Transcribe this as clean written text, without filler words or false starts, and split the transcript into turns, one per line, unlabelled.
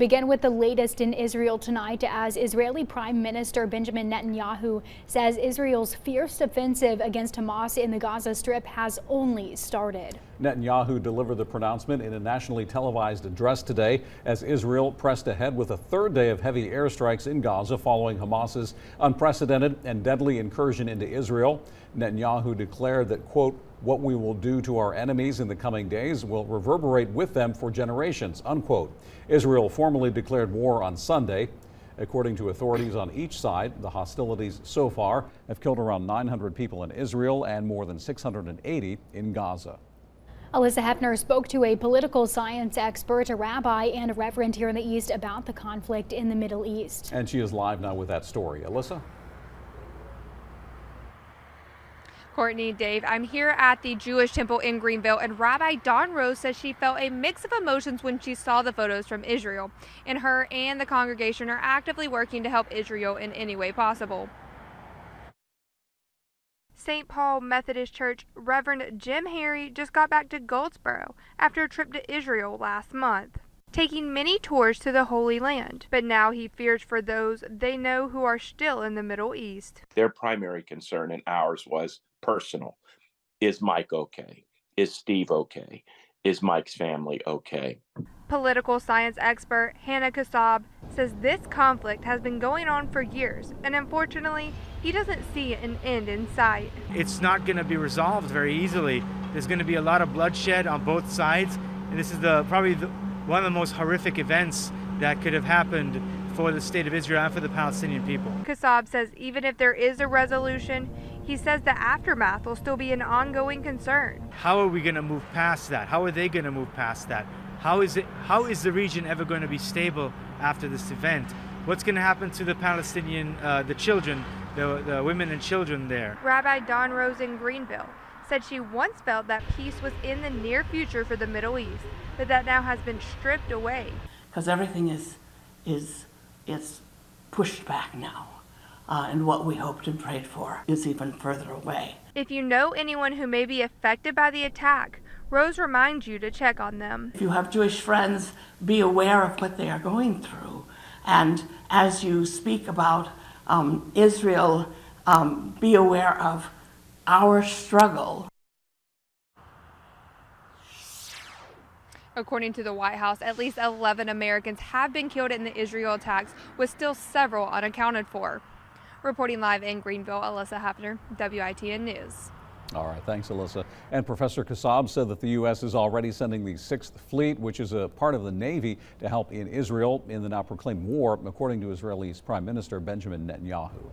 Begin with the latest in Israel tonight, as Israeli Prime Minister Benjamin Netanyahu says Israel's fierce offensive against Hamas in the Gaza Strip has only started.
Netanyahu delivered the pronouncement in a nationally televised address today as Israel pressed ahead with a third day of heavy airstrikes in Gaza following Hamas's unprecedented and deadly incursion into Israel. Netanyahu declared that, quote, "What we will do to our enemies in the coming days will reverberate with them for generations," unquote. Israel formally declared war on Sunday. According to authorities on each side, the hostilities so far have killed around 900 people in Israel and more than 680 in Gaza.
Alyssa Hefner spoke to a political science expert, a rabbi, and a reverend here in the East about the conflict in the Middle East.
And she is live now with that story. Alyssa?
Courtney, Dave, I'm here at the Jewish temple in Greenville, and Rabbi Dawn Rose says she felt a mix of emotions when she saw the photos from Israel, and her and the congregation are actively working to help Israel in any way possible. St. Paul Methodist Church Reverend Jim Harry just got back to Goldsboro after a trip to Israel last month, taking many tours to the Holy Land. But now he fears for those they know who are still in the Middle East.
Their primary concern and ours was personal. Is Mike okay? Is Steve okay? Is Mike's family okay?
Political science expert Hannah Kassab says this conflict has been going on for years, and unfortunately, he doesn't see an end in sight.
It's not going to be resolved very easily. There's going to be a lot of bloodshed on both sides, and this is probably one of the most horrific events that could have happened for the state of Israel and for the Palestinian people.
Kassab says even if there is a resolution, he says the aftermath will still be an ongoing concern.
How are we going to move past that? How are they going to move past that? How is the region ever going to be stable after this event? What's going to happen to the Palestinian, the children, the women and children there?
Rabbi Dawn Rose in Greenville said she once felt that peace was in the near future for the Middle East, but that now has been stripped away.
Because everything is pushed back now, and what we hoped and prayed for is even further away.
If you know anyone who may be affected by the attack, Rose reminds you to check on them.
If you have Jewish friends, be aware of what they are going through. And as you speak about Israel, be aware of our struggle.
According to the White House, at least 11 Americans have been killed in the Israel attacks, with still several unaccounted for. Reporting live in Greenville, Alyssa Hefner, WITN News.
All right, thanks, Alyssa. And Professor Kassab said that the U.S. is already sending the 6th Fleet, which is a part of the Navy, to help in Israel in the now proclaimed war, according to Israel's Prime Minister Benjamin Netanyahu.